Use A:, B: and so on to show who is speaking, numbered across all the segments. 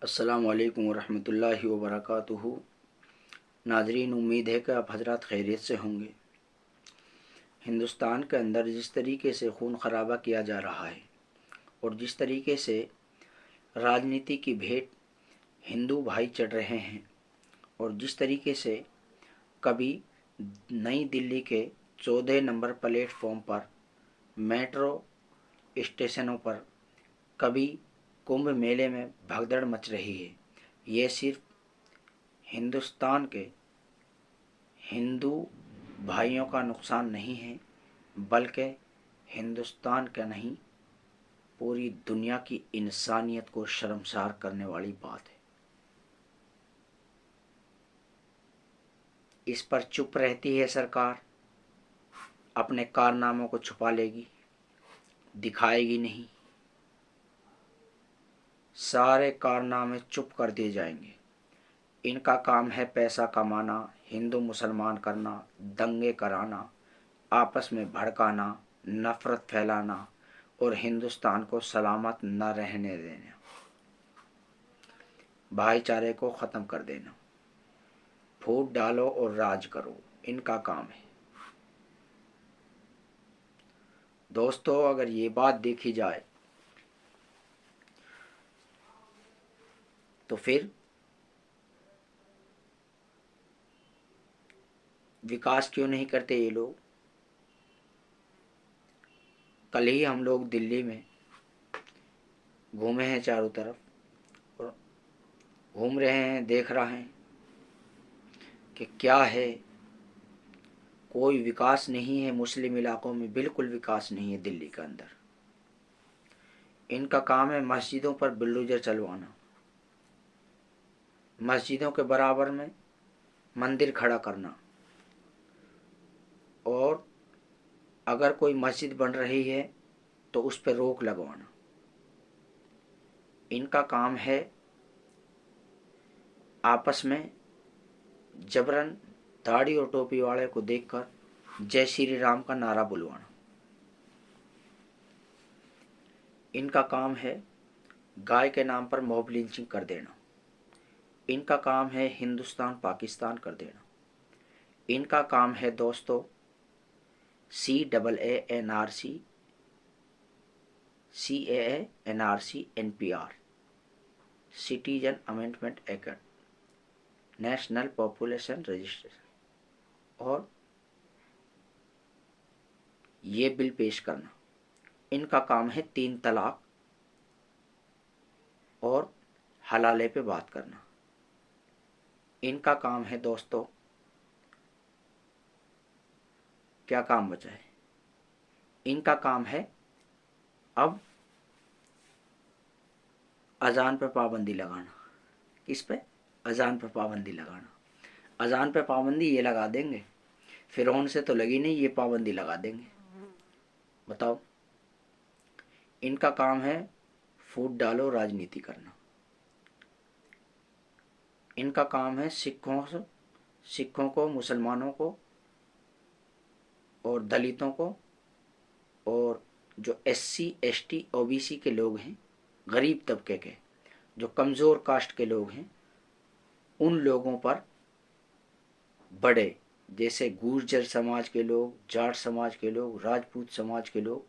A: अस्सलामु अलैकुम वरहमतुल्लाहि वबरकातुहू। नाजरीन, उम्मीद है कि आप हजरात खैरियत से होंगे। हिंदुस्तान के अंदर जिस तरीके से खून खराबा किया जा रहा है और जिस तरीके से राजनीति की भेंट हिंदू भाई चढ़ रहे हैं और जिस तरीके से कभी नई दिल्ली के 14 नंबर प्लेटफॉर्म पर मेट्रो स्टेशनों पर, कभी कुंभ मेले में भगदड़ मच रही है। ये सिर्फ हिंदुस्तान के हिंदू भाइयों का नुकसान नहीं है, बल्कि हिंदुस्तान का नहीं, पूरी दुनिया की इंसानियत को शर्मसार करने वाली बात है। इस पर चुप रहती है सरकार, अपने कारनामों को छुपा लेगी, दिखाएगी नहीं। सारे कारनामे चुप कर दिए जाएंगे। इनका काम है पैसा कमाना, हिंदू मुसलमान करना, दंगे कराना, आपस में भड़काना, नफरत फैलाना और हिंदुस्तान को सलामत न रहने देना, भाईचारे को ख़त्म कर देना। फूट डालो और राज करो, इनका काम है। दोस्तों, अगर ये बात देखी जाए तो फिर विकास क्यों नहीं करते ये लोग। कल ही हम लोग दिल्ली में घूमे हैं, चारों तरफ और घूम रहे हैं, देख रहे हैं कि क्या है। कोई विकास नहीं है मुस्लिम इलाकों में, बिल्कुल विकास नहीं है दिल्ली के अंदर। इनका काम है मस्जिदों पर बुलडोजर चलवाना, मस्जिदों के बराबर में मंदिर खड़ा करना, और अगर कोई मस्जिद बन रही है तो उस पर रोक लगवाना। इनका काम है आपस में जबरन दाढ़ी और टोपी वाले को देखकर जय श्री राम का नारा बुलवाना। इनका काम है गाय के नाम पर मॉब लिंचिंग कर देना। इनका काम है हिंदुस्तान पाकिस्तान कर देना। इनका काम है दोस्तों CAA NRC NPR, citizen amendment act, national population registration, और ये बिल पेश करना। इनका काम है 3 तलाक और हलाले पे बात करना। इनका काम है दोस्तों, क्या काम बचा है, इनका काम है अब अजान पे पाबंदी लगाना। किस पे? अजान पे पाबंदी लगाना। अजान पे पाबंदी ये लगा देंगे, फिरौन से तो लगी नहीं, ये पाबंदी लगा देंगे। बताओ। इनका काम है फूट डालो राजनीति करना। इनका काम है सिखों को, मुसलमानों को और दलितों को, और जो SC ST OBC के लोग हैं, गरीब तबके के, जो कमज़ोर कास्ट के लोग हैं, उन लोगों पर बड़े, जैसे गुर्जर समाज के लोग, जाट समाज के लोग, राजपूत समाज के लोग,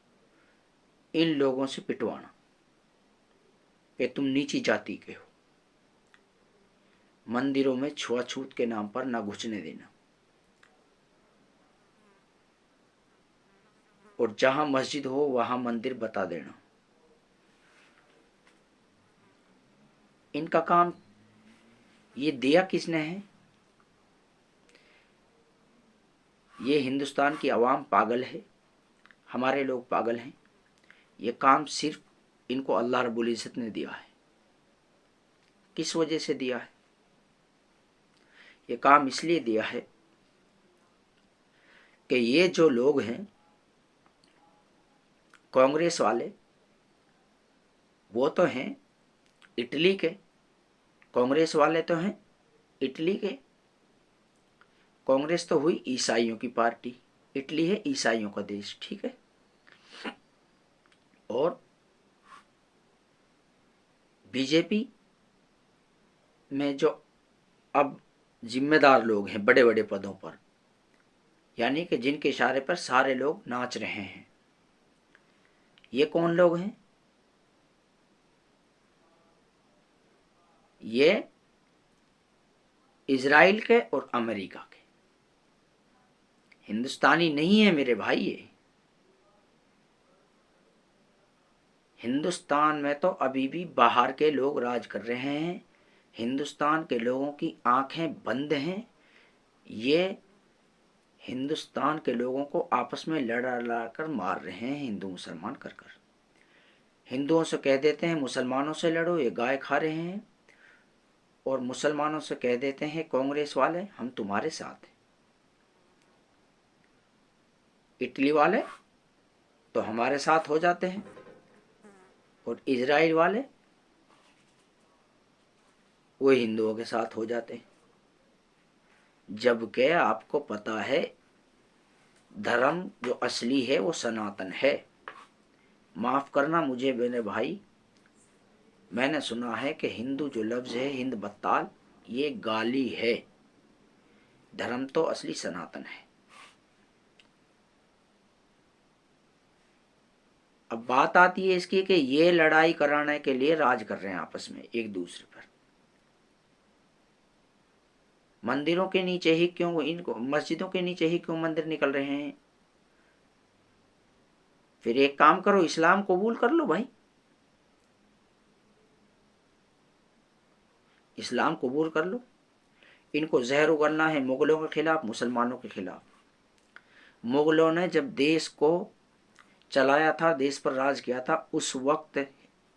A: इन लोगों से पिटवाना कि तुम नीची जाति के हो। मंदिरों में छुआछूत के नाम पर ना घुसने देना, और जहां मस्जिद हो वहां मंदिर बता देना। इनका काम ये दिया किसने है? ये हिंदुस्तान की आवाम पागल है, हमारे लोग पागल हैं। ये काम सिर्फ इनको अल्लाह रब्बुल इज़्ज़त ने दिया है। किस वजह से दिया है? ये काम इसलिए दिया है कि ये जो लोग हैं कांग्रेस वाले, वो तो हैं इटली के। कांग्रेस वाले तो हैं इटली के। कांग्रेस तो हुई ईसाइयों की पार्टी, इटली है ईसाइयों का देश, ठीक है। और बीजेपी में जो अब जिम्मेदार लोग हैं बड़े बड़े पदों पर, यानी कि जिनके इशारे पर सारे लोग नाच रहे हैं, ये कौन लोग हैं? ये इजराइल के और अमेरिका के, हिंदुस्तानी नहीं है मेरे भाई। ये हिंदुस्तान में तो अभी भी बाहर के लोग राज कर रहे हैं। हिंदुस्तान के लोगों की आंखें बंद हैं। ये हिंदुस्तान के लोगों को आपस में लड़ा लड़ा कर मार रहे हैं, हिंदू मुसलमान कर कर। हिंदुओं से कह देते हैं मुसलमानों से लड़ो, ये गाय खा रहे हैं, और मुसलमानों से कह देते हैं कांग्रेस वाले हम तुम्हारे साथ हैं। इटली वाले तो हमारे साथ हो जाते हैं, और इजराइल वाले वो हिंदुओं के साथ हो जाते हैं। जबकि आपको पता है धर्म जो असली है वो सनातन है। माफ करना मुझे मेरे भाई, मैंने सुना है कि हिंदू जो लफ्ज है हिंद बत्ताल, ये गाली है। धर्म तो असली सनातन है। अब बात आती है इसकी कि ये लड़ाई कराने के लिए राज कर रहे हैं आपस में एक दूसरे पर। मंदिरों के नीचे ही क्यों, इनको मस्जिदों के नीचे ही क्यों मंदिर निकल रहे हैं? फिर एक काम करो, इस्लाम कबूल कर लो भाई, इस्लाम कबूल कर लो। इनको जहर उगलना है मुगलों के खिलाफ, मुसलमानों के खिलाफ। मुगलों ने जब देश को चलाया था, देश पर राज किया था, उस वक्त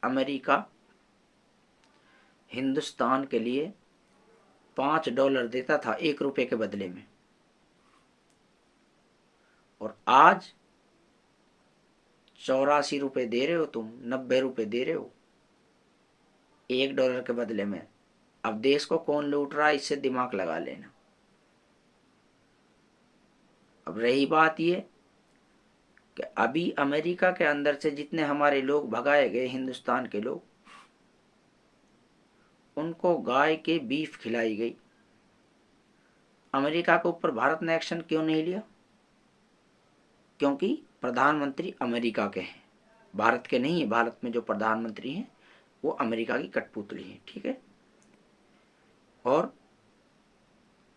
A: अमेरिका हिंदुस्तान के लिए $5 देता था $1 के बदले में, और आज 84 रुपये दे रहे हो तुम, 90 रुपये दे रहे हो $1 के बदले में। अब देश को कौन लूट रहा है, इससे दिमाग लगा लेना। अब रही बात ये कि अभी अमेरिका के अंदर से जितने हमारे लोग भगाए गए, हिंदुस्तान के लोग, उनको गाय के बीफ खिलाई गई। अमेरिका के ऊपर भारत ने एक्शन क्यों नहीं लिया? क्योंकि प्रधानमंत्री अमेरिका के हैं, भारत के नहीं है। भारत में जो प्रधानमंत्री हैं वो अमेरिका की कठपुतली है, ठीक है। और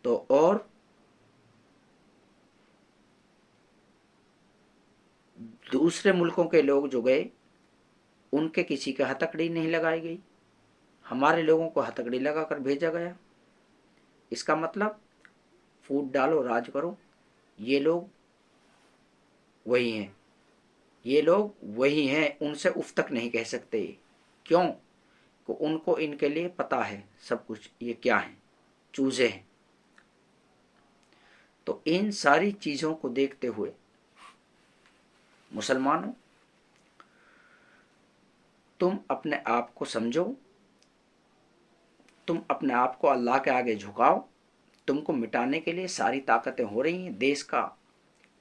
A: तो और दूसरे मुल्कों के लोग जो गए, उनके किसी के हथकड़ी नहीं लगाई गई, हमारे लोगों को हथकड़ी लगाकर भेजा गया। इसका मतलब फूट डालो राज करो। ये लोग वही हैं, ये लोग वही हैं, उनसे उफ तक नहीं कह सकते। क्यों? को उनको इनके लिए पता है सब कुछ, ये क्या है, चूजे हैं। तो इन सारी चीजों को देखते हुए मुसलमानों, तुम अपने आप को समझो, तुम अपने आप को अल्लाह के आगे झुकाओ। तुमको मिटाने के लिए सारी ताकतें हो रही हैं। देश का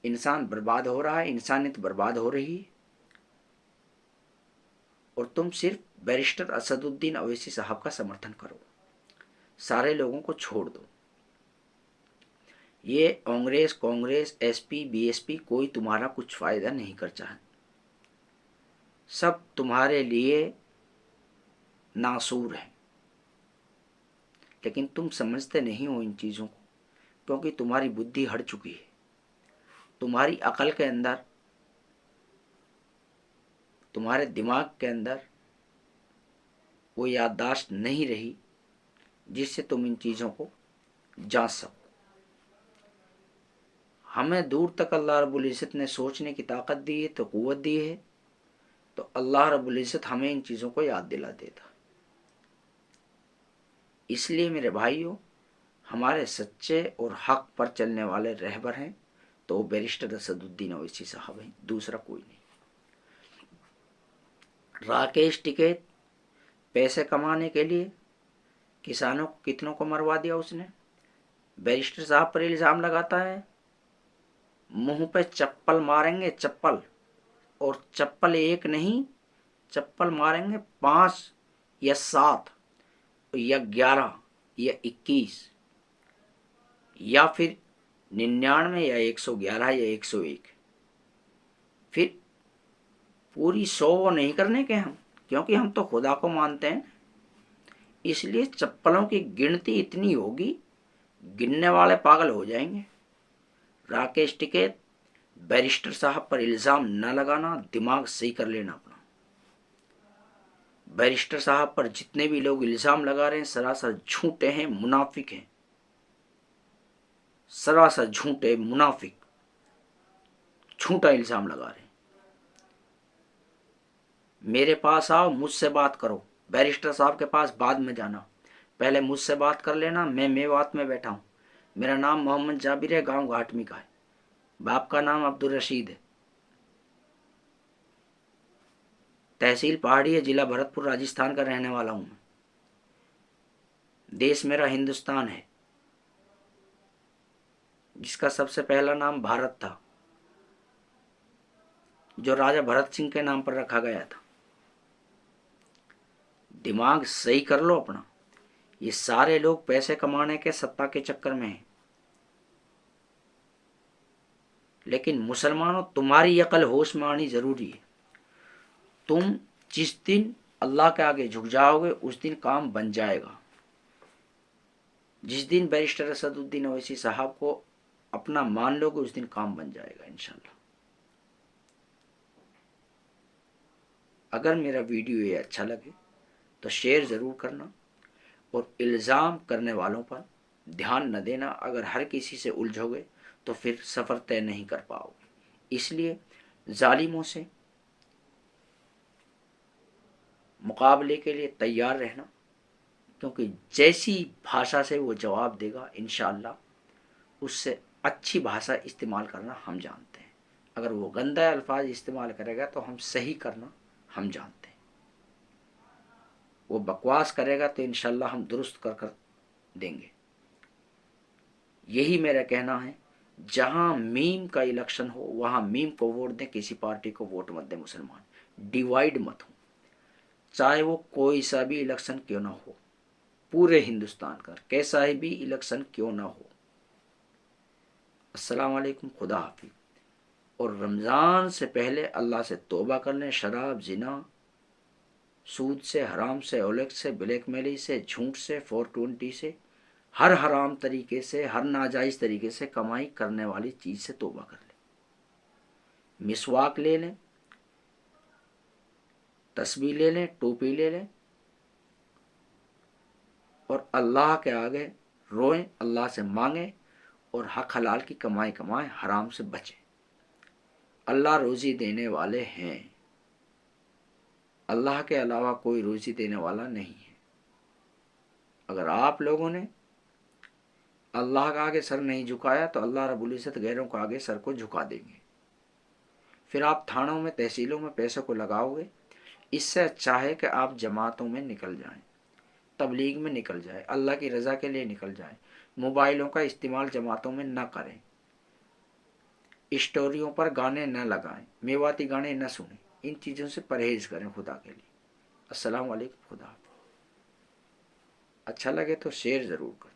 A: इंसान बर्बाद हो रहा है, इंसानियत बर्बाद हो रही है, और तुम सिर्फ बैरिस्टर असदुद्दीन अवैसी साहब का समर्थन करो, सारे लोगों को छोड़ दो। ये कांग्रेस एसपी बीएसपी कोई तुम्हारा कुछ फायदा नहीं कर चाहे, सब तुम्हारे लिए नासूर है। लेकिन तुम समझते नहीं हो इन चीज़ों को, क्योंकि तुम्हारी बुद्धि हट चुकी है। तुम्हारी अकल के अंदर, तुम्हारे दिमाग के अंदर वो याददाश्त नहीं रही जिससे तुम इन चीज़ों को जांच सको। हमें दूर तक अल्लाह रब्बुल इज़्ज़त ने सोचने की ताकत दी है, तो क़ुव्वत दी है, तो अल्लाह रब्बुल इज़्ज़त हमें इन चीज़ों को याद दिला देता। इसलिए मेरे भाइयों, हमारे सच्चे और हक पर चलने वाले रहबर हैं तो वो बैरिस्टर असदुद्दीन अवैसी साहब हैं, दूसरा कोई नहीं। राकेश टिकैत पैसे कमाने के लिए किसानों को कितनों को मरवा दिया उसने। बैरिस्टर साहब पर इल्ज़ाम लगाता है मुंह पे चप्पल मारेंगे, चप्पल, और चप्पल एक नहीं, चप्पल मारेंगे 5 या 7 या 11, या 21 या फिर 99 या 111 या 101, फिर पूरी 100 नहीं करने के हम, क्योंकि हम तो खुदा को मानते हैं। इसलिए चप्पलों की गिनती इतनी होगी, गिनने वाले पागल हो जाएंगे। राकेश टिकैत, बैरिस्टर साहब पर इल्ज़ाम न लगाना, दिमाग सही कर लेना अपना। बैरिस्टर साहब पर जितने भी लोग इल्ज़ाम लगा रहे हैं सरासर झूठे हैं, मुनाफिक हैं, सरासर झूठे मुनाफिक, झूठा इल्ज़ाम लगा रहे हैं। मेरे पास आओ, मुझसे बात करो। बैरिस्टर साहब के पास बाद में जाना, पहले मुझसे बात कर लेना। मैं मेवात में बैठा हूँ। मेरा नाम मोहम्मद जाबिर है, गांव घाटमी का है। बाप का नाम अब्दुल रशीद है। तहसील पहाड़ी है, जिला भरतपुर, राजस्थान का रहने वाला हूँ मैं। देश मेरा हिंदुस्तान है, जिसका सबसे पहला नाम भारत था, जो राजा भरत सिंह के नाम पर रखा गया था। दिमाग सही कर लो अपना। ये सारे लोग पैसे कमाने के, सत्ता के चक्कर में हैं। लेकिन मुसलमानों, तुम्हारी अकल होश में आनी जरूरी है। तुम जिस दिन अल्लाह के आगे झुक जाओगे उस दिन काम बन जाएगा। जिस दिन बैरिस्टर असदुद्दीन ओवैसी साहब को अपना मान लोगे उस दिन काम बन जाएगा इंशाल्लाह। अगर मेरा वीडियो ये अच्छा लगे तो शेयर ज़रूर करना, और इल्ज़ाम करने वालों पर ध्यान न देना। अगर हर किसी से उलझोगे तो फिर सफ़र तय नहीं कर पाओगे। इसलिए जालिमों से मुकाबले के लिए तैयार रहना, क्योंकि जैसी भाषा से वो जवाब देगा इंशाअल्लाह उससे अच्छी भाषा इस्तेमाल करना हम जानते हैं। अगर वो गंदा अल्फाज इस्तेमाल करेगा तो हम सही करना हम जानते हैं। वो बकवास करेगा तो इंशाअल्लाह हम दुरुस्त कर देंगे। यही मेरा कहना है। जहां मीम का इलेक्शन हो वहां मीम को वोट दें, किसी पार्टी को वोट मत दें। मुसलमान डिवाइड मत हो, चाहे वो कोई सा भी इलेक्शन क्यों ना हो, पूरे हिंदुस्तान का कैसा ही भी इलेक्शन क्यों ना हो। अस्सलाम वालेकुम, खुदा हाफिज। और रमज़ान से पहले अल्लाह से तौबा कर लें। शराब, जिना, सूद से, हराम से, ओलेक्स से, ब्लैकमेली से, झूठ से, 420 से, हर हराम तरीके से, हर नाजायज़ तरीके से कमाई करने वाली चीज़ से तौबा कर लें। मिसवाक ले लें, तस्बीह ले लें, टोपी ले लें, और अल्लाह के आगे रोएं, अल्लाह से मांगें, और हक हलाल की कमाई कमाएं, हराम से बचें। अल्लाह रोज़ी देने वाले हैं, अल्लाह के अलावा कोई रोज़ी देने वाला नहीं है। अगर आप लोगों ने अल्लाह के आगे सर नहीं झुकाया तो अल्लाह रब्बुल इज़्ज़त गैरों के आगे सर को झुका देंगे। फिर आप थानों में, तहसीलों में पैसों को लगाओगे। इससे अच्छा है कि आप जमातों में निकल जाएं, तबलीग में निकल जाएं, अल्लाह की रज़ा के लिए निकल जाएं। मोबाइलों का इस्तेमाल जमातों में न करें, स्टोरियों पर गाने न लगाएं, मेवाती गाने न सुनें। इन चीज़ों से परहेज़ करें खुदा के लिए। अस्सलाम वालेकुम, खुदा। अच्छा लगे तो शेयर ज़रूर करें।